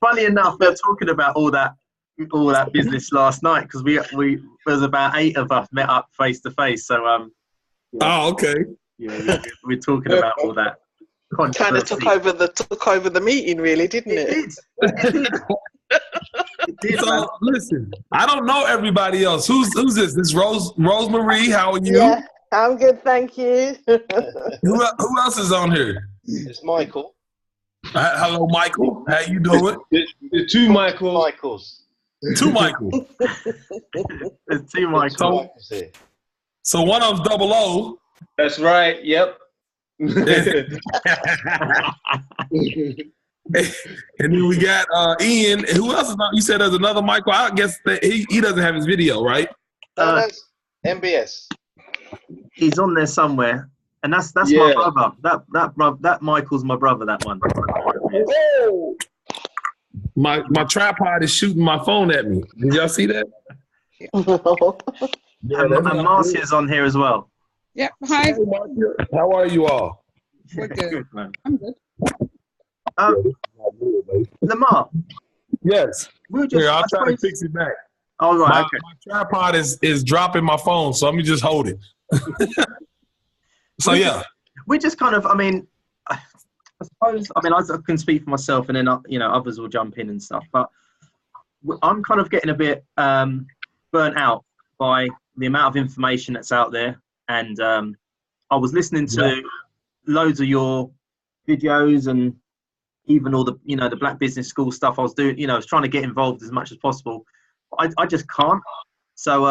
funny enough, we were talking about all that business last night because we there's about 8 of us met up face to face. So yeah, Oh, okay. yeah, we're talking about all that. Kind of took over the meeting, really, didn't it? It did, So man. listen, I don't know everybody else. Who's this? This Rosemarie. How are you? Yeah, I'm good, thank you. Who else is on here? It's Michael. Hello, Michael. How you doing? There's 2 Michaels. 2 Michaels. There's 2 Michaels. So one of them's 00. That's right. Yep. And then we got Ian. Who else is on? You said there's another Michael. I guess that he doesn't have his video, right? That's MBS. He's on there somewhere, and that's Yeah. my brother. That Michael's my brother. That one. Oh. My tripod is shooting my phone at me. Did y'all see that? And Marcia's on here as well. Yeah. Hi. How are you all? We're good. Good, man. I'm good. Lamar. Yes. We were just, Here, I'll try to fix it back. Oh, right. Okay. My tripod is dropping my phone, so let me just hold it. So yeah. We just kind of, I suppose, I can speak for myself, and then others will jump in and stuff. But I'm kind of getting a bit burnt out by the amount of information that's out there, and I was listening to loads of your videos and even all the the Black Business School stuff I was doing. I was trying to get involved as much as possible. I just can't. So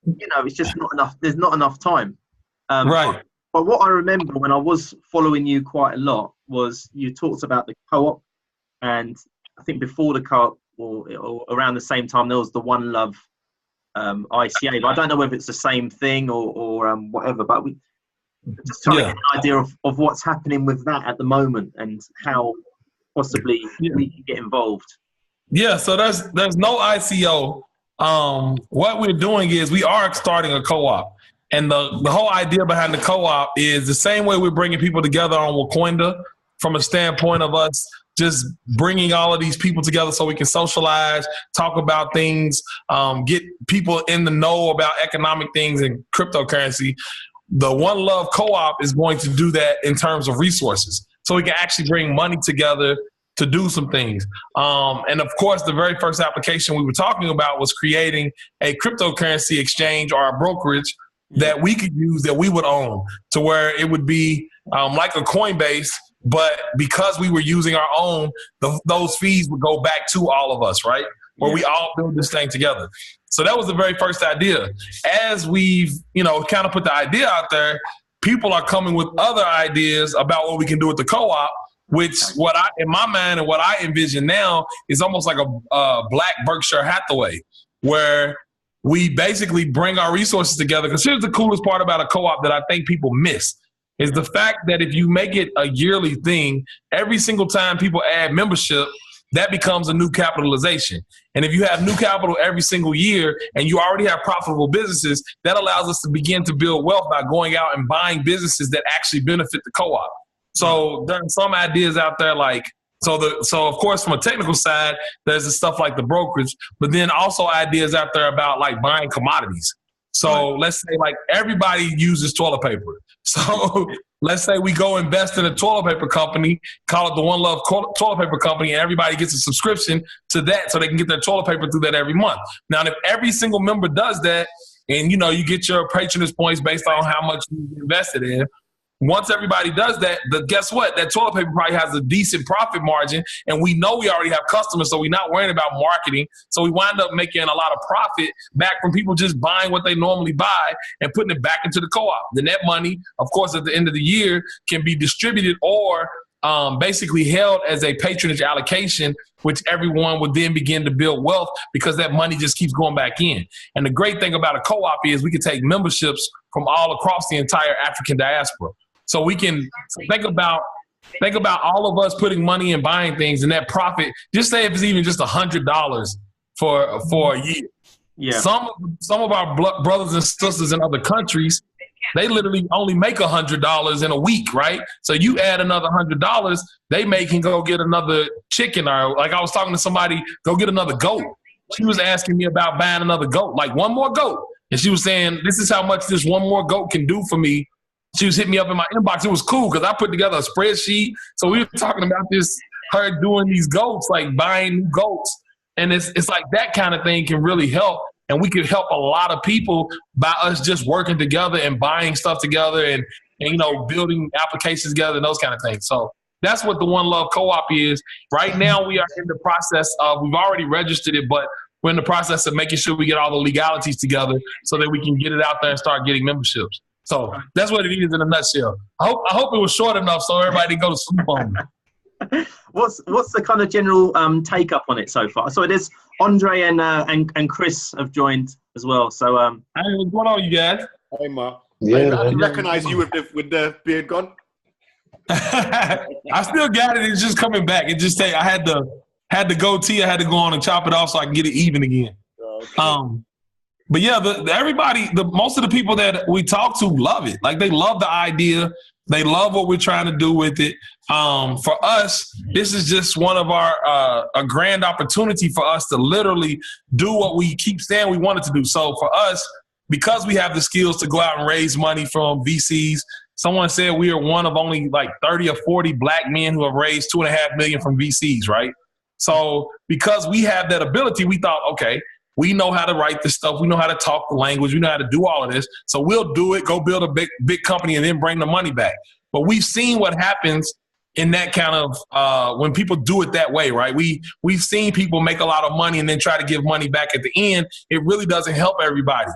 it's just not enough. There's not enough time. Right. But what I remember when I was following you quite a lot was you talked about the co-op, and I think before the co-op or around the same time there was the One Love ICA. But I don't know whether it's the same thing or whatever. But we just trying to get an idea of what's happening with that at the moment and how possibly we can get involved. Yeah. So there's no ICO. What we're doing is we are starting a co-op. And the whole idea behind the co-op is the same way we're bringing people together on Wakanda from a standpoint of us just bringing all of these people together so we can socialize, talk about things, get people in the know about economic things and cryptocurrency. The One Love co-op is going to do that in terms of resources. So we can actually bring money together to do some things. And of course, the very first application we were talking about was creating a cryptocurrency exchange or a brokerage that we could use, that we would own, to where it would be like a Coinbase, but because we were using our own, those fees would go back to all of us, right? Where we all build this thing together. So that was the very first idea. As we've, kind of put the idea out there, people are coming with other ideas about what we can do with the co-op, which in my mind and what I envision now is almost like a Black Berkshire Hathaway, where we basically bring our resources together. Because here's the coolest part about a co-op that I think people miss is the fact that if you make it a yearly thing, every single time people add membership, that becomes a new capitalization. And if you have new capital every single year and you already have profitable businesses, that allows us to begin to build wealth by going out and buying businesses that actually benefit the co-op. So there are some ideas out there like, so of course, from a technical side, there's the stuff like the brokerage, but then also ideas out there about like buying commodities. So let's say like everybody uses toilet paper. So let's say we go invest in a toilet paper company, call it the One Love Toilet Paper Company, and everybody gets a subscription to that so they can get their toilet paper through that every month. Now, if every single member does that, and you get your patronage points based on how much you invested in, once everybody does that, guess what? That toilet paper probably has a decent profit margin, and we know we already have customers, so we're not worrying about marketing. So we wind up making a lot of profit back from people just buying what they normally buy and putting it back into the co-op. Then that money, of course, at the end of the year can be distributed or basically held as a patronage allocation, which everyone would then begin to build wealth because that money just keeps going back in. And the great thing about a co-op is we can take memberships from all across the entire African diaspora. So we can think about all of us putting money in buying things, and that profit, just say if it's even just $100 for a year. Yeah. Some of our brothers and sisters in other countries they literally only make $100 in a week, right? So you add another $100, they can go get another chicken, or like I was talking to somebody, go get another goat. She was asking me about buying another goat, like one more goat. And she was saying, this is how much this one more goat can do for me. She was hitting me up in my inbox. It was cool because I put together a spreadsheet. So we were talking about this, her doing these goats, like buying new goats. And it's like that kind of thing can really help. And we could help a lot of people by us just working together and buying stuff together and building applications together and those kind of things. So that's what the One Love Co-op is. Right now, we are in the process of, we've already registered it, but we're in the process of making sure we get all the legalities together so that we can get it out there and start getting memberships. So that's what it is in a nutshell. I hope it was short enough so everybody didn't go to sleep on me. What's the kind of general take up on it so far? So it is Andre and Chris have joined as well. So hey, what's going on, you guys? Hey, Mark. Yeah, I can recognize you with the beard gone. I still got it. It's just coming back. It just I had the goatee. I had to go on and chop it off so I can get it even again. Okay. But yeah, most of the people that we talk to love it. Like they love the idea. They love what we're trying to do with it. For us, this is just one of our a grand opportunity for us to literally do what we keep saying we wanted to do. So for us, because we have the skills to go out and raise money from VCs, someone said we are one of only like 30 or 40 black men who have raised $2.5 million from VCs, right? So because we have that ability, we thought, okay, we know how to write this stuff. We know how to talk the language. We know how to do all of this. So we'll do it, go build a big company and then bring the money back. But we've seen what happens in that kind of when people do it that way, right? We've seen people make a lot of money and then try to give money back at the end. It really doesn't help everybody.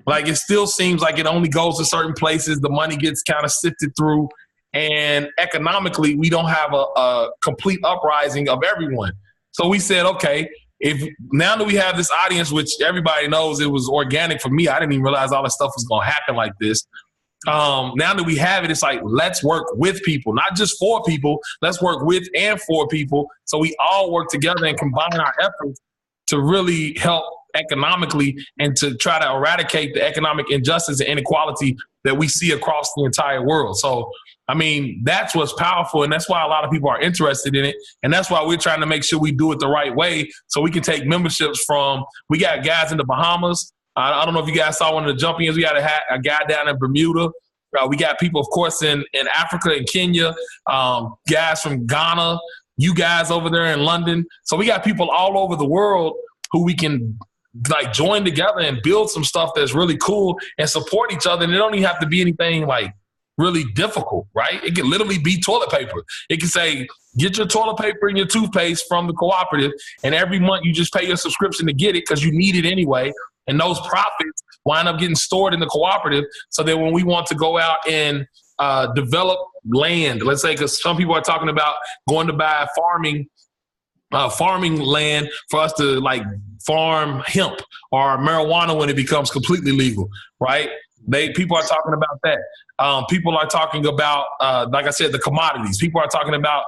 Like it still seems like it only goes to certain places. The money gets kind of sifted through. And economically, we don't have a complete uprising of everyone. So we said, okay, now that we have this audience, which everybody knows it was organic for me, I didn't even realize all this stuff was going to happen like this. Now that we have it, it's like, let's work with people, not just for people. Let's work with and for people. So we all work together and combine our efforts to really help economically and to try to eradicate the economic injustice and inequality that we see across the entire world. So, I mean, that's what's powerful, and that's why a lot of people are interested in it, and that's why we're trying to make sure we do it the right way so we can take memberships from – we got guys in the Bahamas. I don't know if you guys saw one of the jump-ins. We got a guy down in Bermuda. We got people, of course, in Africa and Kenya, guys from Ghana, you guys over there in London. So we got people all over the world who we can – like join together and build some stuff that's really cool and support each other. And it don't even have to be anything like really difficult, right? It can literally be toilet paper. It can say, get your toilet paper and your toothpaste from the cooperative, and every month you just pay your subscription to get it because you need it anyway. And those profits wind up getting stored in the cooperative so that when we want to go out and develop land, let's say, because some people are talking about going to buy farming land for us to like farm hemp or marijuana when it becomes completely legal, right? People are talking about that. People are talking about, like I said, the commodities. People are talking about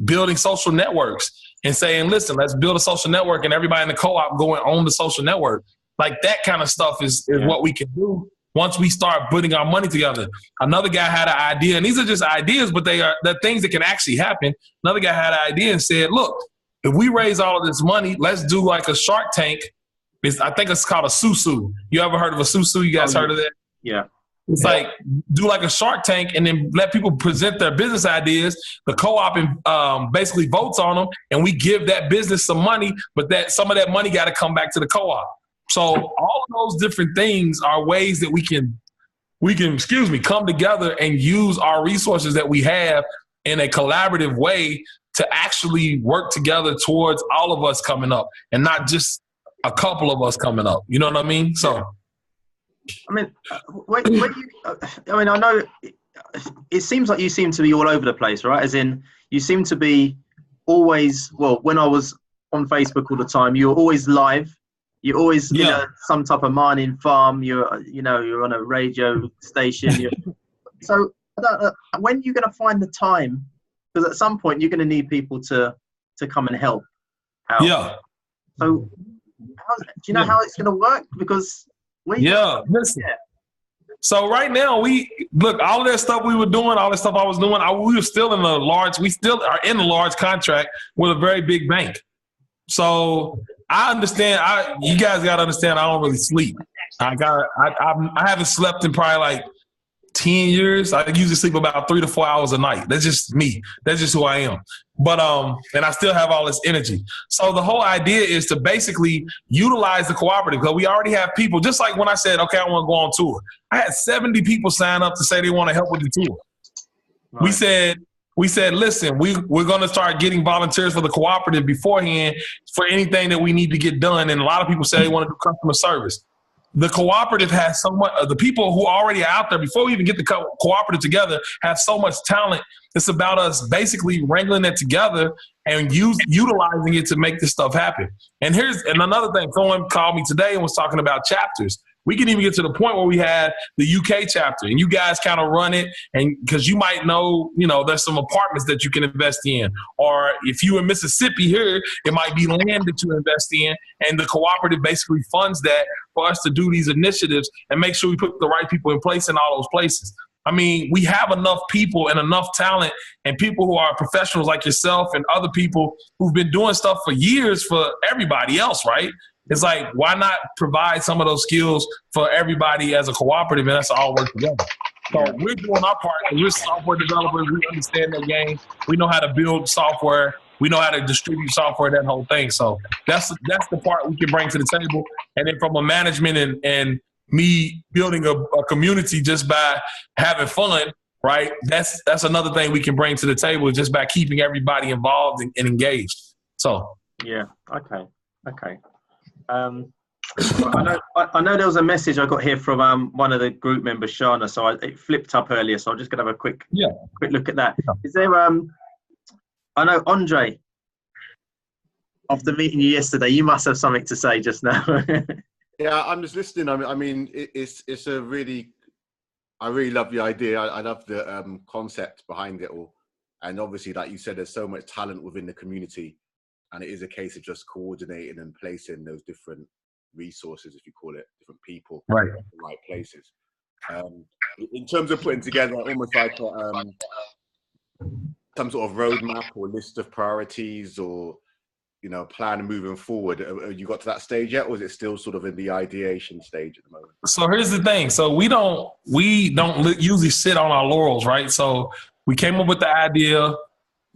building social networks and saying, listen, let's build a social network and everybody in the co-op go and own the social network. Like that kind of stuff is what we can do once we start putting our money together. Another guy had an idea, and these are just ideas, but they're things that can actually happen. Another guy had an idea and said, look, if we raise all of this money, let's do like a Shark Tank. I think it's called a susu. You ever heard of a susu? You guys heard of that? Yeah. It's like do like a Shark Tank and then let people present their business ideas. The co-op basically votes on them, and we give that business some money, but that some of that money got to come back to the co-op. So all of those different things are ways that we can come together and use our resources that we have in a collaborative way to actually work together towards all of us coming up and not just a couple of us coming up. You know what I mean? So, I mean, I know it seems like you seem to be all over the place, right? As in, you seem to be always, well, when I was on Facebook all the time, you were always live. You're always in some type of mining farm. You're on a radio station. So I don't know, when are you going to find the time? Because at some point you're going to need people to come and help out. Yeah. So do you know how it's going to work? Because listen. So right now, all of that stuff we were doing, all that stuff I was doing, we still are in a large contract with a very big bank. So I understand. You guys got to understand. I don't really sleep. I haven't slept in probably like 10 years. I usually sleep about 3 to 4 hours a night. That's just me. That's just who I am. But and I still have all this energy. So the whole idea is to basically utilize the cooperative, because we already have people. Just like when I said, okay, I want to go on tour, I had 70 people sign up to say they want to help with the tour. Right. We said, listen, we're going to start getting volunteers for the cooperative beforehand for anything that we need to get done. And a lot of people say they want to do customer service. The cooperative has so much, the people who are already out there, before we even get the cooperative together, have so much talent. It's about us basically wrangling it together and utilizing it to make this stuff happen. And another thing. Someone called me today and was talking about chapters. We can even get to the point where we had the UK chapter, and you guys kind of run it, and because you might know, there's some apartments that you can invest in, or if you in Mississippi here, it might be land that you invest in, and the cooperative basically funds that for us to do these initiatives and make sure we put the right people in place in all those places. I mean, we have enough people and enough talent and people who are professionals like yourself and other people who've been doing stuff for years for everybody else, right? It's like, why not provide some of those skills for everybody as a cooperative, and that's all work together. So we're doing our part. We're software developers. We understand that game. We know how to build software. We know how to distribute software, that whole thing. So that's the part we can bring to the table. And then from a management and me building a community just by having fun, right? That's another thing we can bring to the table, just by keeping everybody involved and engaged. So yeah, okay. I know there was a message I got here from one of the group members, Shana. So it flipped up earlier, so I'm just gonna have a quick look at that. Is there I know Andre, after meeting you yesterday, you must have something to say just now. Yeah, I'm just listening. I mean, it's a really, I really love the idea. I love the concept behind it all, and obviously, like you said, there's so much talent within the community. And it is a case of just coordinating and placing those different resources, if you call it, different people right in the right places. In terms of putting together almost like some sort of roadmap or list of priorities or, plan moving forward, have you got to that stage yet, or is it still sort of in the ideation stage at the moment? So here's the thing. So we don't usually sit on our laurels, right? So we came up with the idea.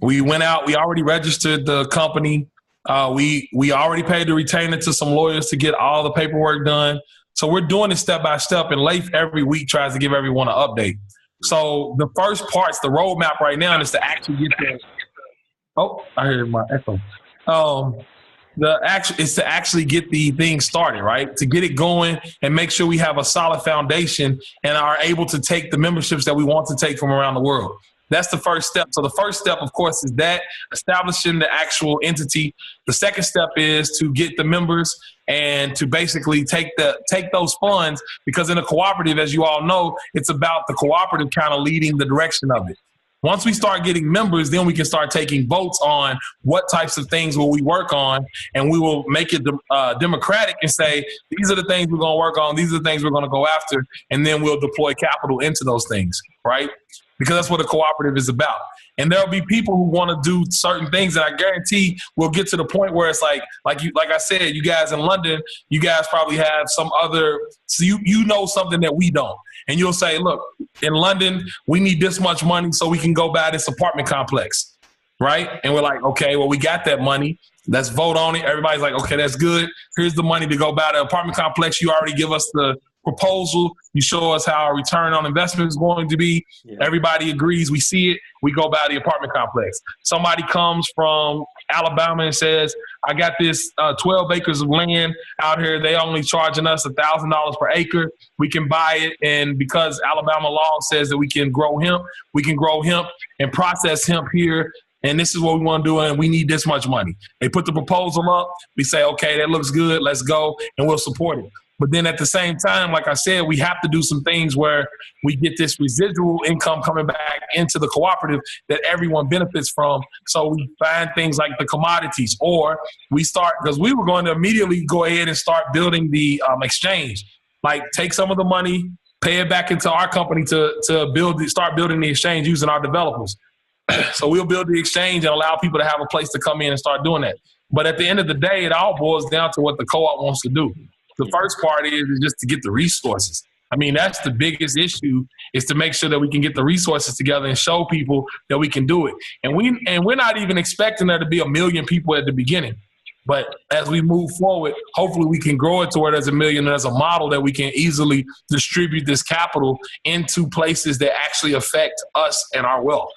We went out. We already registered the company. We already paid the retainer to some lawyers to get all the paperwork done. So we're doing it step by step, and Leif every week tries to give everyone an update. So the first part's the roadmap right now is to actually get the. Oh, I heard my echo. Is to actually get the thing started, right? To get it going and make sure we have a solid foundation and are able to take the memberships that we want to take from around the world. That's the first step. So the first step, of course, is that establishing the actual entity. The second step is to get the members and to basically take those funds, because in a cooperative, as you all know, it's about the cooperative kind of leading the direction of it. Once we start getting members, then we can start taking votes on what types of things will we work on, and we will make it democratic and say, these are the things we're going to work on, these are the things we're going to go after, and then we'll deploy capital into those things, right? Because that's what a cooperative is about. And there'll be people who want to do certain things, and I guarantee we'll get to the point where it's like I said, you guys in London, you guys probably have some other, so you know something that we don't. And you'll say, look, in London, we need this much money so we can go buy this apartment complex, right? And we're like, okay, well, we got that money. Let's vote on it. Everybody's like, okay, that's good. Here's the money to go buy the apartment complex. You already give us the proposal. You show us how our return on investment is going to be. Yeah. Everybody agrees. We see it. We go buy the apartment complex. Somebody comes from Alabama and says, I got this 12 acres of land out here. They only charging us $1,000 per acre. We can buy it. And because Alabama law says that we can grow hemp and process hemp here. And this is what we want to do, and we need this much money. They put the proposal up. We say, okay, that looks good. Let's go, and we'll support it. But then at the same time, like I said, we have to do some things where we get this residual income coming back into the cooperative that everyone benefits from. So we find things like the commodities, or we start, because we were going to immediately go ahead and start building the exchange. Like, take some of the money, pay it back into our company to start building the exchange using our developers. So we'll build the exchange and allow people to have a place to come in and start doing that. But at the end of the day, it all boils down to what the co-op wants to do. The first part is just to get the resources. I mean, that's the biggest issue, is to make sure that we can get the resources together and show people that we can do it. And we're not even expecting there to be 1 million people at the beginning. But as we move forward, hopefully we can grow it to where there's 1 million and there's a model that we can easily distribute this capital into places that actually affect us and our wealth.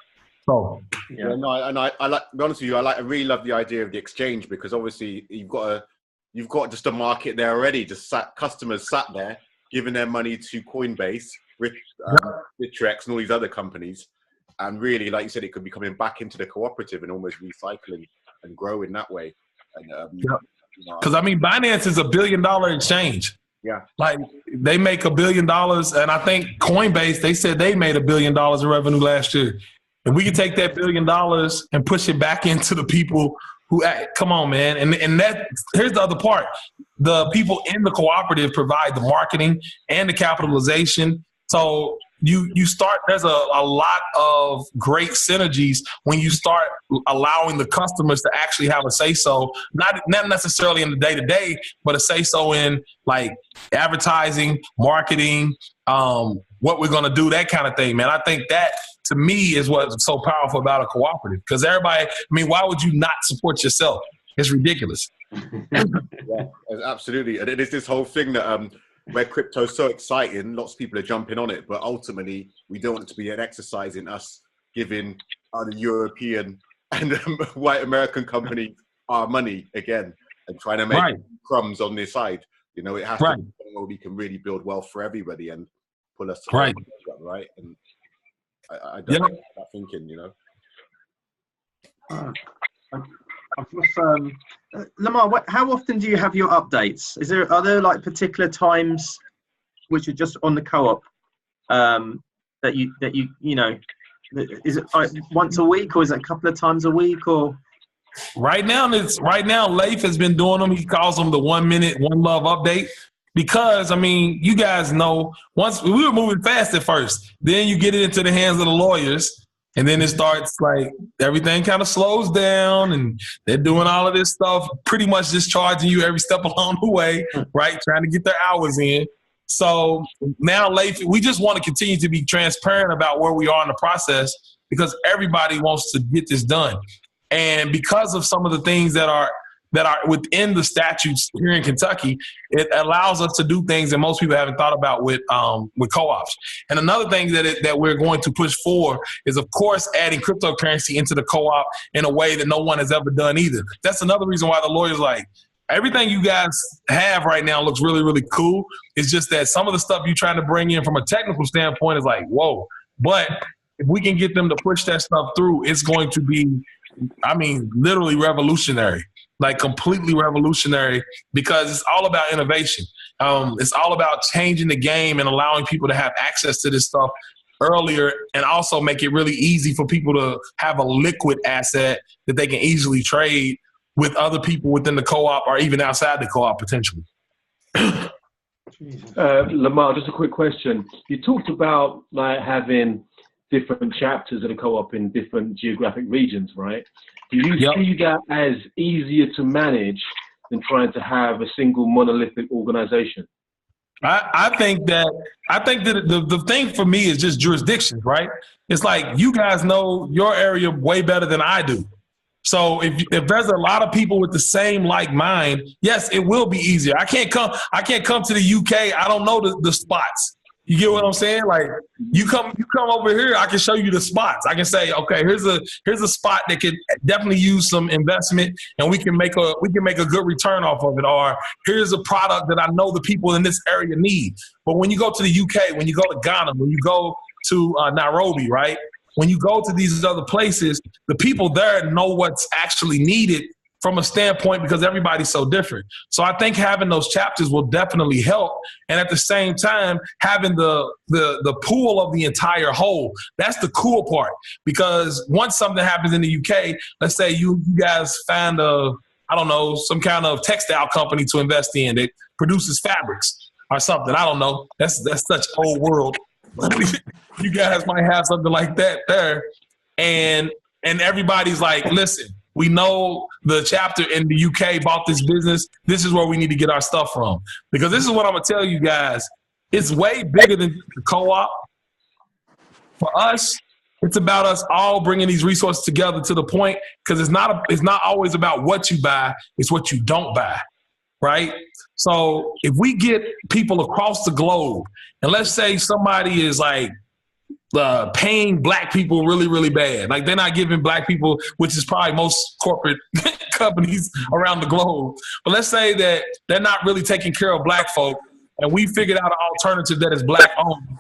So, yeah, no, and I like, to be honest with you, I really love the idea of the exchange, because obviously you've got just a market there already, customers sat there giving their money to Coinbase, Bitrex, and all these other companies, and really, like you said, it could be coming back into the cooperative and almost recycling and grow in that way. Because I mean, Binance is $1 billion exchange. Yeah, like they make $1 billion, and I think Coinbase, they said they made $1 billion in revenue last year. If we can take that $1 billion and push it back into the people who come on, man. And that, here's the other part. The people in the cooperative provide the marketing and the capitalization. So you start, there's a lot of great synergies when you start allowing the customers to actually have a say-so, not necessarily in the day-to-day, but a say-so in like advertising, marketing, what we're going to do, that kind of thing, man. I think that, to me, is what's so powerful about a cooperative. Because everybody, I mean, why would you not support yourself? It's ridiculous. Yeah, absolutely. And it is this whole thing that where crypto is so exciting, lots of people are jumping on it, but ultimately we don't want it to be an exercise in us giving other European and white American companies our money again and trying to make crumbs on their side. You know, it has to be where we can really build wealth for everybody and pull us together, right? And I don't like that thinking, you know. Lamar, how often do you have your updates? Are there like particular times which are just on the co-op that you know? Is it like once a week, or is it a couple of times a week, or? Right now, Leif has been doing them. He calls them the 1 minute, one love update. Because, I mean, you guys know, once we were moving fast at first, then you get it into the hands of the lawyers, and then it starts like everything kind of slows down, and they're doing all of this stuff, pretty much just charging you every step along the way, right? Trying to get their hours in. So now, Leif, we just want to continue to be transparent about where we are in the process, because everybody wants to get this done. And because of some of the things that are within the statutes here in Kentucky, it allows us to do things that most people haven't thought about with co-ops. And another thing that we're going to push for is, of course, adding cryptocurrency into the co-op in a way that no one has ever done either. That's another reason why the lawyers like, everything you guys have right now looks really, really cool. It's just that some of the stuff you're trying to bring in from a technical standpoint is like, whoa. But if we can get them to push that stuff through, it's going to be, I mean, literally revolutionary. Like completely revolutionary, because it's all about innovation. It's all about changing the game and allowing people to have access to this stuff earlier, and also make it really easy for people to have a liquid asset that they can easily trade with other people within the co-op or even outside the co-op potentially. Lamar, just a quick question. You talked about like having different chapters of the co-op in different geographic regions, right? Do you see that as easier to manage than trying to have a single monolithic organization? I think that the thing for me is just jurisdictions, right? It's like you guys know your area way better than I do. So if there's a lot of people with the same like mind, yes, it will be easier. I can't come to the UK. I don't know the spots. You get what I'm saying? Like you come over here, I can show you the spots. I can say, okay, here's a spot that could definitely use some investment, and we can make a good return off of it. Or here's a product that I know the people in this area need. But when you go to the UK, when you go to Ghana, when you go to Nairobi, right? When you go to these other places, the people there know what's actually needed from a standpoint, because everybody's so different. So I think having those chapters will definitely help. And at the same time, having the pool of the entire whole, that's the cool part. Because once something happens in the UK, let's say you guys find some kind of textile company to invest in that produces fabrics. or something. I don't know. That's such old world. You guys might have something like that there. And everybody's like, listen, we know the chapter in the UK bought this business. This is where we need to get our stuff from. Because this is what I'm going to tell you guys. It's way bigger than the co-op. For us, it's about us all bringing these resources together to the point, because it's not always about what you buy, it's what you don't buy, right? So if we get people across the globe, and let's say somebody is like paying black people really, really bad. Like they're not giving black people, which is probably most corporate companies around the globe. But let's say that they're not really taking care of black folk, and we figured out an alternative that is black owned.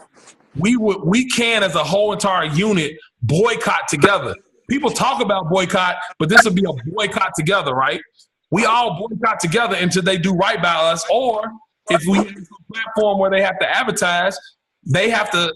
We can, as a whole entire unit, boycott together. People talk about boycott, but this would be a boycott together, right? We all boycott together until they do right by us. Or if we have a platform where they have to advertise, they have to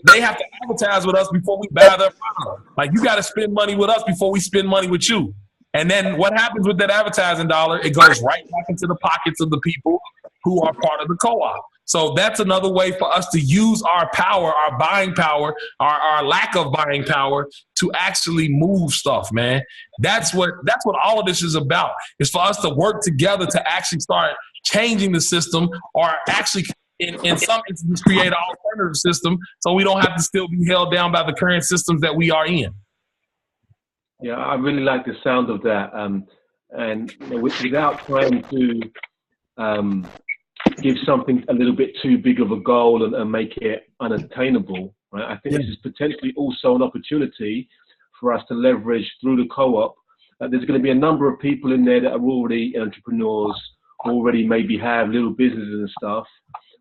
advertise with us before we buy their product. Like, you got to spend money with us before we spend money with you. And then what happens with that advertising dollar? It goes right back into the pockets of the people who are part of the co-op. So that's another way for us to use our power, our buying power, our lack of buying power to actually move stuff, man. That's what all of this is about. It's for us to work together to actually start changing the system, or actually in some instances create an alternative system so we don't have to still be held down by the current systems that we are in. Yeah, I really like the sound of that. And without trying to give something a little bit too big of a goal and make it unattainable, right? I think this is potentially also an opportunity for us to leverage through the co-op. There's going to be a number of people in there that are already entrepreneurs, already maybe have little businesses and stuff,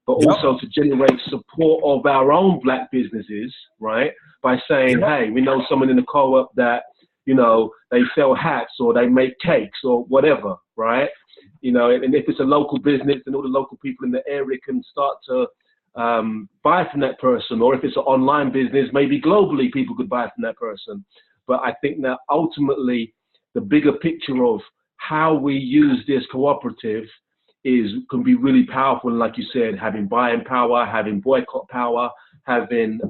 but also to generate support of our own black businesses, right? By saying, hey, we know someone in the co-op that, you know, they sell hats or they make cakes or whatever, right? You know, and if it's a local business, then all the local people in the area can start to buy from that person. Or if it's an online business, maybe globally people could buy from that person. But I think that ultimately the bigger picture of how we use this cooperative can be really powerful. And like you said, having buying power, having boycott power, having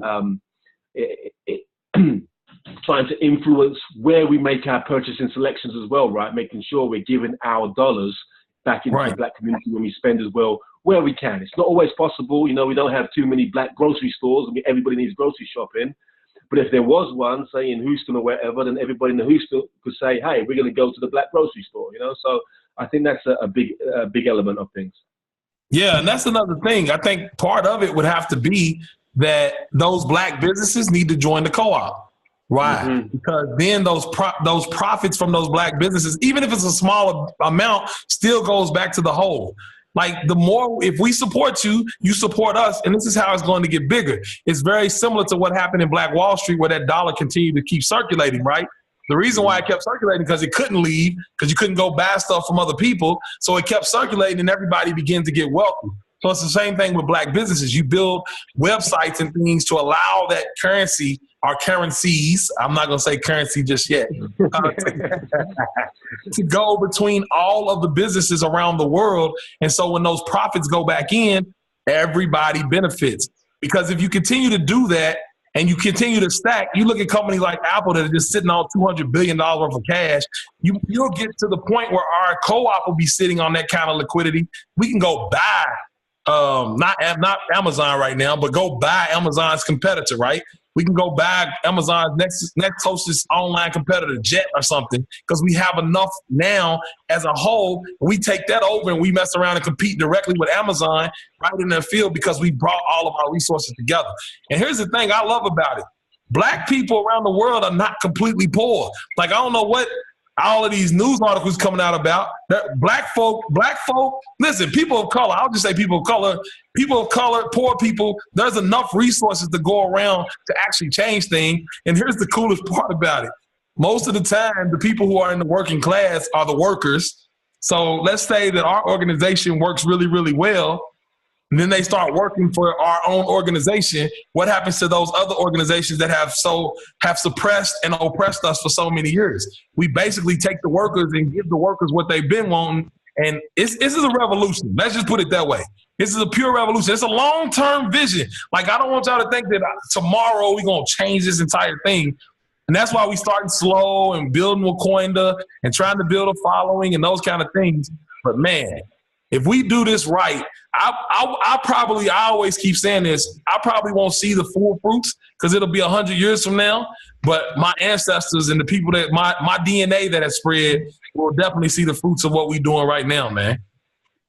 trying to influence where we make our purchasing selections as well, right? Making sure we're giving our dollars back into the black community when we spend as well, where we can. It's not always possible. You know, we don't have too many black grocery stores. I mean, everybody needs grocery shopping. But if there was one, say in Houston or wherever, then everybody in Houston could say, hey, we're going to go to the black grocery store, you know? So I think that's a big element of things. Yeah, and that's another thing. I think part of it would have to be that those black businesses need to join the co-op. Right, because then those profits from those black businesses, even if it's a small amount, still goes back to the whole. Like, the more, if we support you, you support us, and this is how it's going to get bigger. It's very similar to what happened in Black Wall Street, where that dollar continued to keep circulating, right? The reason why it kept circulating, because it couldn't leave, because you couldn't go buy stuff from other people, so it kept circulating, and everybody began to get wealthy. So it's the same thing with black businesses. You build websites and things to allow that currency, or currencies, I'm not going to say currency just yet, to go between all of the businesses around the world. And so when those profits go back in, everybody benefits. Because if you continue to do that and you continue to stack, you look at companies like Apple that are just sitting on $200 billion worth of cash, you'll get to the point where our co-op will be sitting on that kind of liquidity. We can go buy, not Amazon right now, but go buy Amazon's competitor, right? We can go buy Amazon's next closest online competitor, Jet or something, because we have enough now as a whole. We take that over and we mess around and compete directly with Amazon right in their field, because we brought all of our resources together. And here's the thing I love about it. Black people around the world are not completely poor. Like, I don't know what all of these news articles coming out about. Black folk, listen, people of color, I'll just say people of color, poor people, there's enough resources to go around to actually change things. And here's the coolest part about it. Most of the time, the people who are in the working class are the workers. So let's say that our organization works really, really well, and then they start working for our own organization. What happens to those other organizations that have suppressed and oppressed us for so many years? We basically take the workers and give the workers what they've been wanting. And this is a revolution. Let's just put it that way. This is a pure revolution. It's a long-term vision. Like, I don't want y'all to think that tomorrow we're going to change this entire thing. And that's why we starting slow and building Wakanda and trying to build a following and those kind of things. But, man, if we do this right, I always keep saying this, I probably won't see the full fruits because it'll be 100 years from now. But my ancestors and the people that my DNA that has spread will definitely see the fruits of what we're doing right now, man.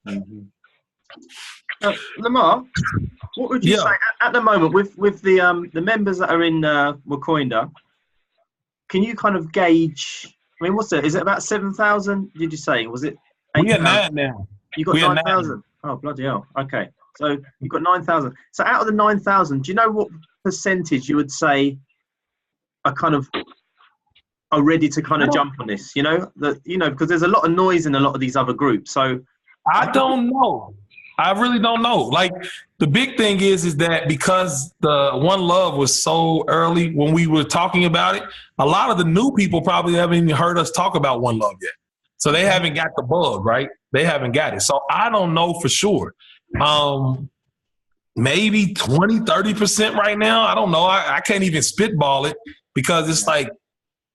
Mm-hmm. Lamar, what would you say at the moment with the members that are in Wakanda? Can you kind of gauge? I mean, what's it? Is it about 7,000? Did you say? Was it? We are 9 now. You got 9,000. Oh, bloody hell! Okay, so you've got 9,000. So out of the 9,000, do you know what percentage you would say are ready to kind of jump on this? Because there's a lot of noise in a lot of these other groups. So I don't know. I really don't know. Like, the big thing is that because the One Love was so early when we were talking about it, a lot of the new people probably haven't even heard us talk about One Love yet. So they haven't got the bug, right? They haven't got it. So I don't know for sure. Maybe 20, 30% right now. I don't know. I can't even spitball it because it's like,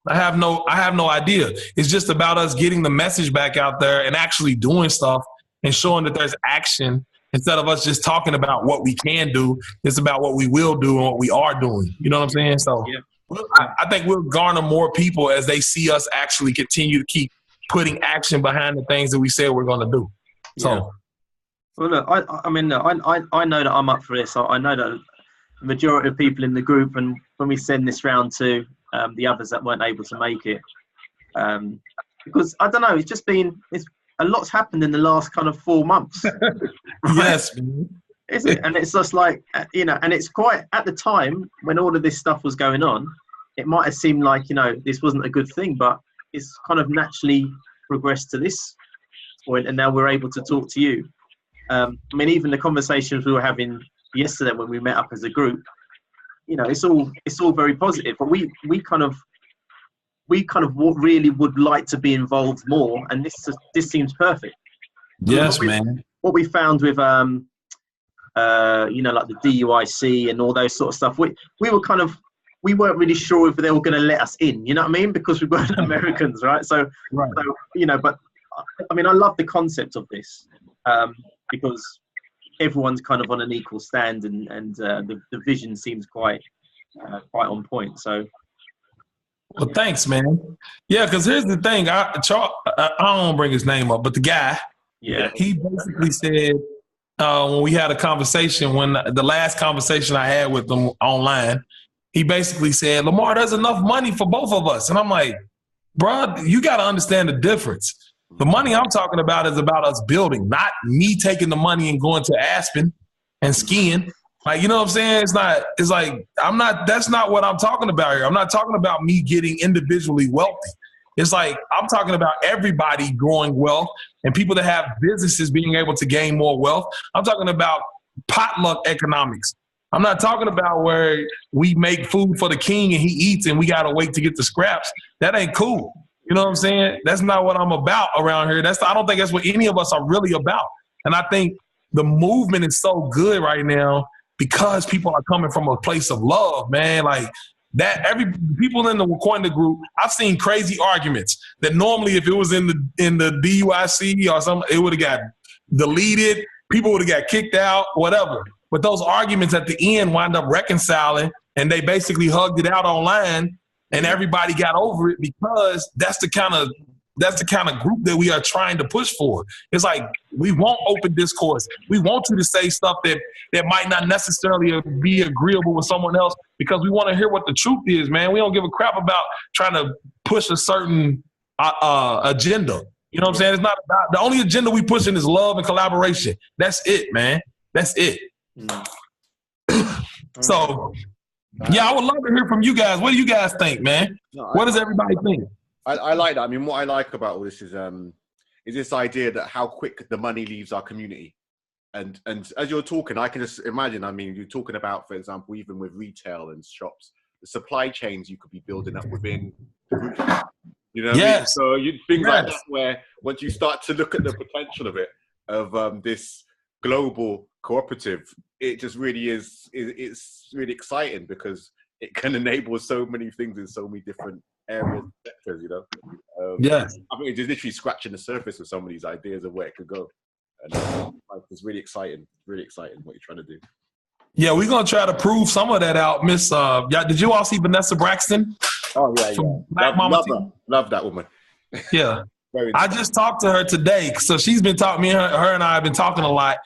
I have no idea. It's just about us getting the message back out there and actually doing stuff and showing that there's action instead of us just talking about what we can do. It's about what we will do and what we are doing. You know what I'm saying? So I think we'll garner more people as they see us actually continue to keep putting action behind the things that we said we're going to do. So, well, look, I mean, I know that I'm up for this. I know that the majority of people in the group, and when we send this round to the others that weren't able to make it, because I don't know, it's a lot's happened in the last kind of 4 months. Right? Yes. Is it? And it's just like, and it's quite, at the time when all of this stuff was going on, it might have seemed like, this wasn't a good thing, but it's kind of naturally progressed to this point, and now we're able to talk to you. I mean, even the conversations we were having yesterday when we met up as a group, it's all very positive, but we kind of really would like to be involved more, and this seems perfect. Yes, man. What we found with like the DUIC and all those sort of stuff, we weren't really sure if they were going to let us in, you know what I mean? Because we weren't Americans, right? So, but I mean, I love the concept of this because everyone's kind of on an equal stand, and the vision seems quite on point. So, well, thanks, man. Yeah, because here's the thing. I don't want to bring his name up, but the guy, he basically said when we had a conversation, when the last conversation I had with him online, he basically said, Lamar, there's enough money for both of us. And I'm like, bro, you got to understand the difference. The money I'm talking about is about us building, not me taking the money and going to Aspen and skiing. Like, you know what I'm saying? That's not what I'm talking about here. I'm not talking about me getting individually wealthy. It's like, I'm talking about everybody growing wealth and people that have businesses being able to gain more wealth. I'm talking about potluck economics. I'm not talking about where we make food for the king and he eats and we got to wait to get the scraps. That ain't cool. You know what I'm saying? That's not what I'm about around here. I don't think that's what any of us are really about. And I think the movement is so good right now because people are coming from a place of love, man. Like that, people in the Wakanda group, I've seen crazy arguments that normally if it was in the DUIC or something, it would have got deleted. People would have got kicked out, whatever. But those arguments at the end wind up reconciling, and they basically hugged it out online, and everybody got over it because that's the kind of group that we are trying to push for. It's like, we want open discourse. We want you to say stuff that might not necessarily be agreeable with someone else because we want to hear what the truth is, man. We don't give a crap about trying to push a certain agenda. You know what I'm saying? It's not about, the only agenda we pushing is love and collaboration. That's it, man. That's it. So, yeah, I would love to hear from you guys. What do you guys think, man? What does everybody think? I like that. I mean, what I like about all this is this idea that how quick the money leaves our community. And as you're talking, I can just imagine, I mean, you're talking about, for example, even with retail and shops, the supply chains you could be building up within the group. You know what I mean? So things like that, where once you start to look at the potential of it, of this global cooperative, it just really is. It's really exciting because it can enable so many things in so many different areas, sectors. You know. Yes. I mean, it's literally scratching the surface of some of these ideas of where it could go, and it's really exciting. Really exciting what you're trying to do. Yeah, we're gonna try to prove some of that out, Miss. Did you all see Vanessa Braxton? Oh yeah, Black Mama team? Love that woman. Yeah. Very I just talked to her today. So she's been talking, her and I have been talking a lot.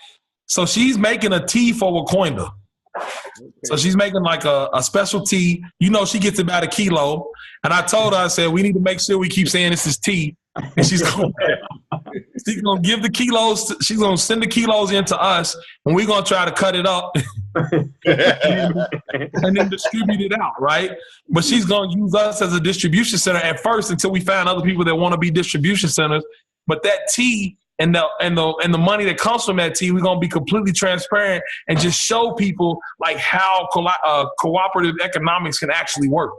So she's making a tea for Wakoinda. Okay. So she's making like a special tea. You know, she gets about 1 kilo. And I told her, I said, we need to make sure we keep saying this is tea. And she's going to give the kilos. She's going to send the kilos in to us. And we're going to try to cut it up and then distribute it out, right? But she's going to use us as a distribution center at first until we find other people that want to be distribution centers. But that tea and the money that comes from that tea, we're going to be completely transparent and just show people like how cooperative economics can actually work.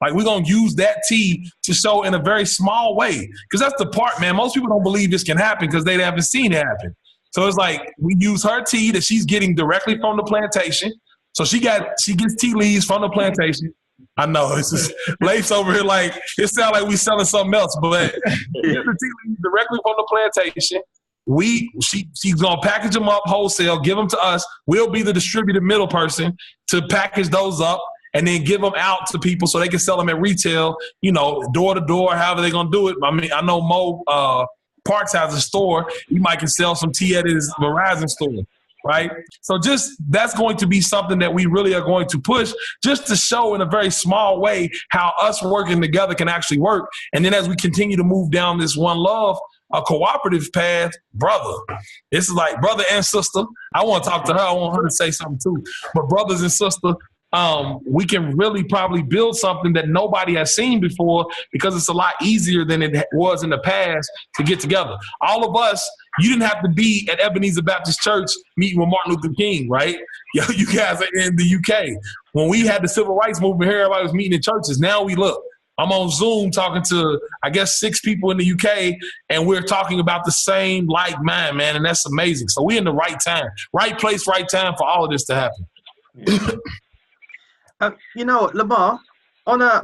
Like, we're going to use that tea to show in a very small way. Because that's the part, man. Most people don't believe this can happen because they haven't seen it happen. So it's like we use her tea that she's getting directly from the plantation. So she gets tea leaves from the plantation. I know, it's just Leif's over here like, it sounds like we selling something else, but the tea leaves directly from the plantation. She's going to package them up wholesale, give them to us. We'll be the distributed middle person to package those up and then give them out to people so they can sell them at retail, you know, door to door, however they're going to do it. I mean, I know Mo Parks has a store. He might can sell some tea at his Verizon store, right? So just that's going to be something that we really are going to push just to show in a very small way how us working together can actually work. And then as we continue to move down this One Love, a cooperative path, brother. This is like brother and sister. I want to talk to her. I want her to say something too. But brothers and sister, we can really probably build something that nobody has seen before because it's a lot easier than it was in the past to get together. All of us, you didn't have to be at Ebenezer Baptist Church meeting with Martin Luther King, right? You guys are in the UK. When we had the civil rights movement here, everybody was meeting in churches. Now we look. I'm on Zoom talking to, I guess, 6 people in the UK, and we're talking about the same like mind, man, and that's amazing. So we're in the right time, right place, right time for all of this to happen. You know, Lamar, on a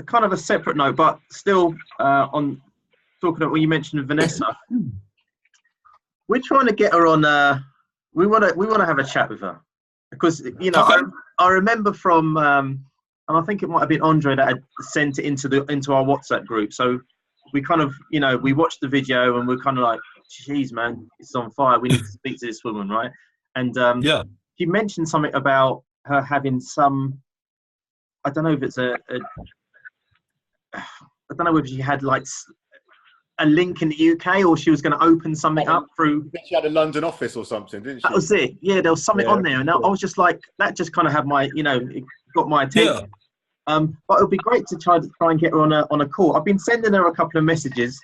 kind of a separate note, but still on talking about when you mentioned Vanessa, we're trying to get her on. We want to have a chat with her because you know I remember from and I think it might have been Andre that had sent it into our WhatsApp group. So we kind of we watched the video and we're kind of like, geez, man, it's on fire. We need to speak to this woman, right? And she mentioned something about her having some, I don't know if it's I don't know if she had like a link in the UK or she was going to open something up through. She had a London office or something, didn't she? That was it. Yeah, there was something on there, and I was just like, that just kind of had my, it got my attention. Yeah. But it would be great to try and get her on a call. I've been sending her a couple of messages,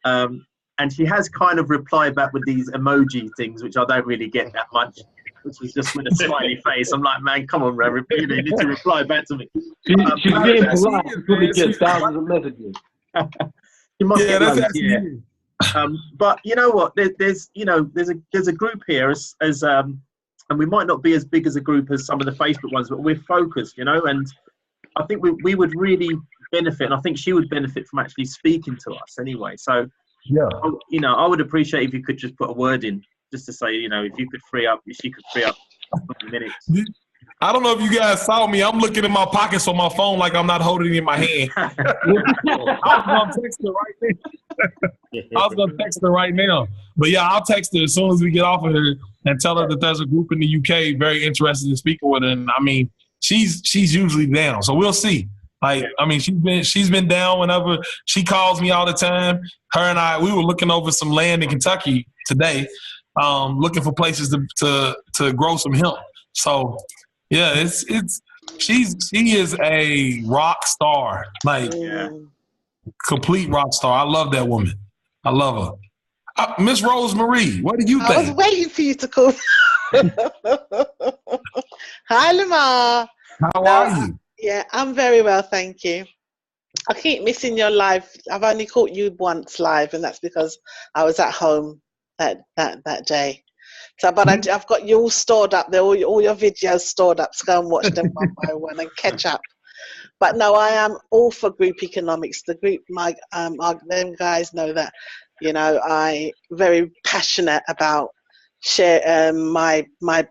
and she has kind of replied back with these emoji things, which I don't really get that much. Which was just with a smiley face. I'm like, man, come on, Reverend. You need to reply back to me. She's being polite. She probably gets thousands of messages. You must get loads, yeah. But you know what? There's a group here as and we might not be as big as a group as some of the Facebook ones, but we're focused, and I think we would really benefit, and I think she would benefit from actually speaking to us anyway. So I would appreciate if you could just put a word in. Just to say, if she could free up 20 minutes. I don't know if you guys saw me. I'm looking in my pockets on my phone like I'm not holding it in my hand. I was going to text her right now. But yeah, I'll text her as soon as we get off of her and tell her that there's a group in the UK very interested in speaking with her. And I mean, she's usually down. So we'll see. Like, I mean, she's been down whenever she calls me all the time. Her and I, we were looking over some land in Kentucky today. Looking for places to grow some hemp. So yeah, she is a rock star, like complete rock star. I love that woman. I love her. Miss Rosemarie, what do you think? I was waiting for you to call. Hi, Lamar. How are you? Yeah, I'm very well, thank you. I keep missing your live. I've only caught you once live, and that's because I was at home that day. So, but I've got you all stored up there, all your videos stored up. So go and watch them one by one and catch up. But no, I am all for group economics. The group, them guys know that. You know, I very passionate about share my hard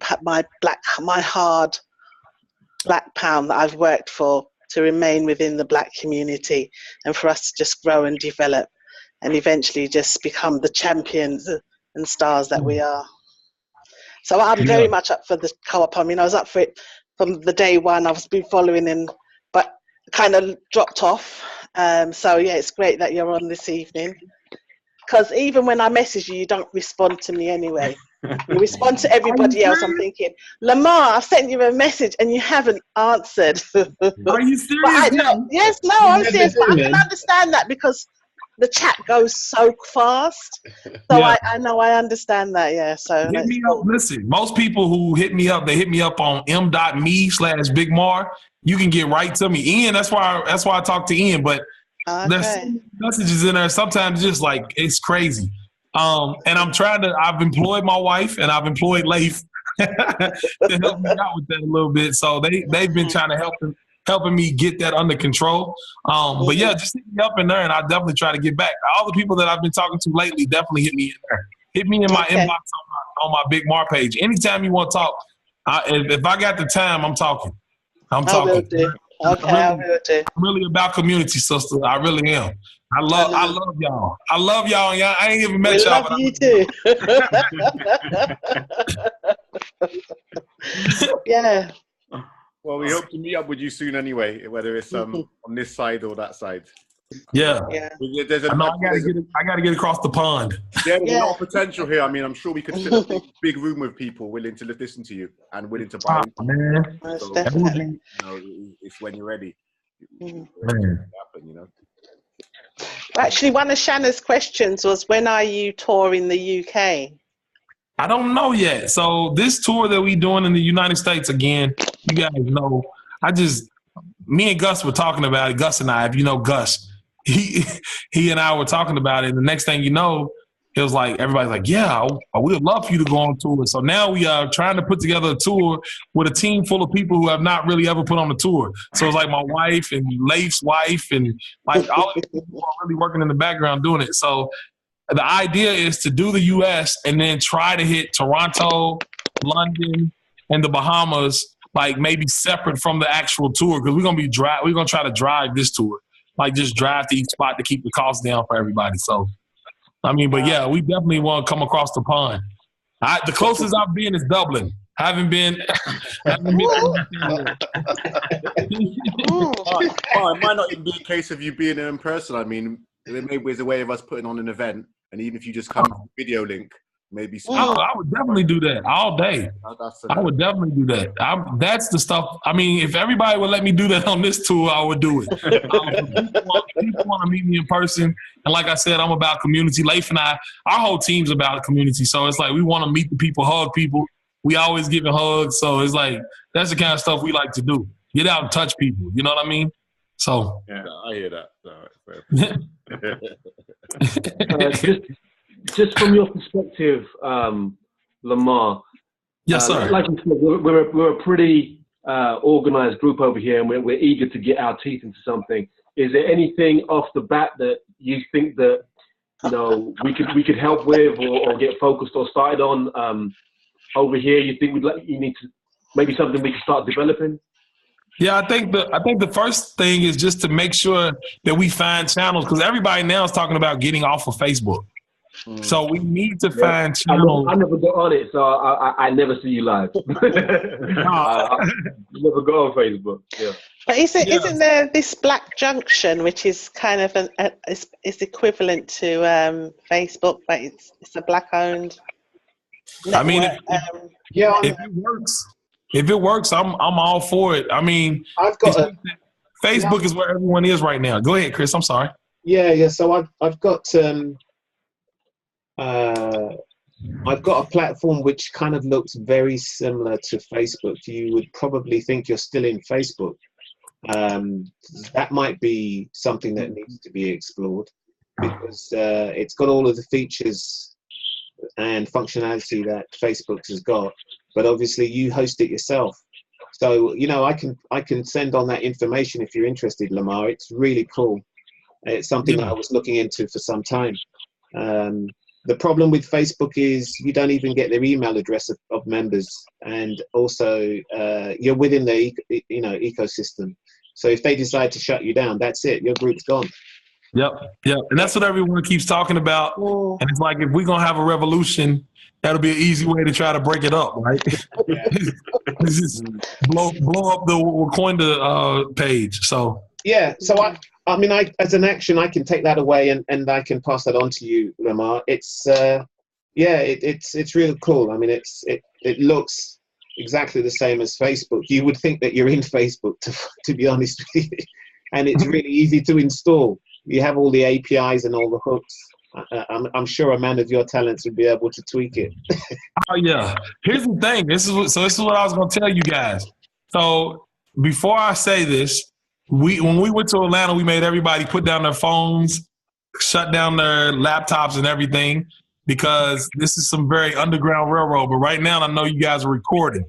black pound that I've worked for to remain within the black community, and for us to just grow and develop, and eventually just become the champions and stars that we are. So I'm very much up for the co-op. I mean, I was up for it from the day one. I've been following in, but kind of dropped off. So yeah, it's great that you're on this evening. Because even when I message you, you don't respond to me anyway. You respond to everybody else. I'm thinking, Lamar, I've sent you a message and you haven't answered. Are you serious? Yes, no, I'm serious. But I can understand that because the chat goes so fast. So I know, I understand that, yeah. So hit me up. Listen, most people who hit me up, they hit me up on m.me/BigMar. You can get right to me. Ian, that's why I talk to Ian, but there's so many messages in there. Sometimes just like it's crazy. And I've employed my wife and I've employed Leif to help me out with that a little bit. So they've been trying to helping me get that under control. But yeah, just hit me up in there and I'll definitely try to get back. All the people that I've been talking to lately definitely hit me in there. Hit me in my inbox on my Big Mar page. Anytime you want to talk, if I got the time, I'm talking. I'm talking. I'm really about community, sister. I really am. I love y'all. I love y'all. Y'all. I ain't even met y'all. Love you too. Yeah. Well, we hope to meet up with you soon anyway, whether it's on this side or that side. Yeah. There's I gotta get across the pond. Yeah, there's a lot of potential here. I mean, I'm sure we could fill a big room with people willing to listen to you and willing to buy into you. Man. So, definitely. It's when you're ready. Man. Happen, you know. Actually, one of Shanna's questions was, when are you touring the UK? I don't know yet. So this tour that we doing in the United States, again, you guys know, me and Gus were talking about it. Gus and I, if you know Gus, he and I were talking about it. And the next thing you know, it was like, everybody's like, yeah, we would love for you to go on tour. So now we are trying to put together a tour with a team full of people who have not really ever put on a tour. So it's like my wife and Leif's wife and like all of these people who are really working in the background doing it. So the idea is to do the U.S. and then try to hit Toronto, London, and the Bahamas, like maybe separate from the actual tour, because we're gonna try to drive this tour, like just drive to each spot to keep the costs down for everybody. So, I mean, but yeah, we definitely want to come across the pond. The closest I've been is Dublin. I haven't been. It might not even be a case of you being there in person. I mean, maybe there's a way of us putting on an event, and even if you just come video link, maybe. I would definitely do that all day. I would definitely do that. That's the stuff. I mean, if everybody would let me do that on this tour, I would do it. People want to meet me in person, and like I said, I'm about community. Leif and I, our whole team's about community. So it's like we want to meet the people, hug people. We always giving hugs. So it's like that's the kind of stuff we like to do. Get out and touch people. You know what I mean? So yeah, I hear that. Just from your perspective, Lamar. Yes, sir. Like you said, we're a pretty organized group over here, and we're eager to get our teeth into something. Is there anything off the bat that you think that we could help with or get focused or started on over here? You think you need to maybe something we can start developing? Yeah, I think the first thing is just to make sure that we find channels, because everybody now is talking about getting off of Facebook. So we need to find channels. I never go on it, so I never see you live. I never go on Facebook. Yeah. But isn't there this Black Junction, which is kind of it's equivalent to Facebook, but it's a black-owned network? I mean, if it works, I'm all for it. I mean, Facebook is where everyone is right now. Go ahead, Chris. I'm sorry. Yeah. So I've got a platform which kind of looks very similar to Facebook. You would probably think you're still in Facebook. That might be something that needs to be explored, because it's got all of the features and functionality that Facebook has got, but obviously you host it yourself. So, you know, I can send on that information if you're interested, Lamar. It's really cool. It's something that I was looking into for some time. The problem with Facebook is you don't even get their email address of members, and also you're within the ecosystem. So if they decide to shut you down, that's it. Your group's gone. Yep. And that's what everyone keeps talking about. And it's like, if we're going to have a revolution, that'll be an easy way to try to break it up, right? Just blow up the Wakonda page. So yeah. So I mean, as an action, I can take that away and I can pass that on to you, Lamar. It's it's really cool. I mean, it looks exactly the same as Facebook. You would think that you're in Facebook, to be honest with you, and it's really easy to install. You have all the APIs and all the hooks. I'm sure a man of your talents would be able to tweak it. Oh yeah. Here's the thing. This is what I was going to tell you guys. So before I say this, when we went to Atlanta, we made everybody put down their phones, shut down their laptops and everything, because this is some very underground railroad. But right now, I know you guys are recording.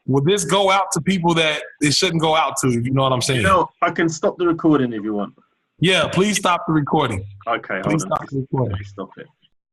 Will this go out to people that it shouldn't go out to, if you know what I'm saying? You know, I can stop the recording if you want. Yeah, please stop the recording. Okay, please stop the recording. Stop it.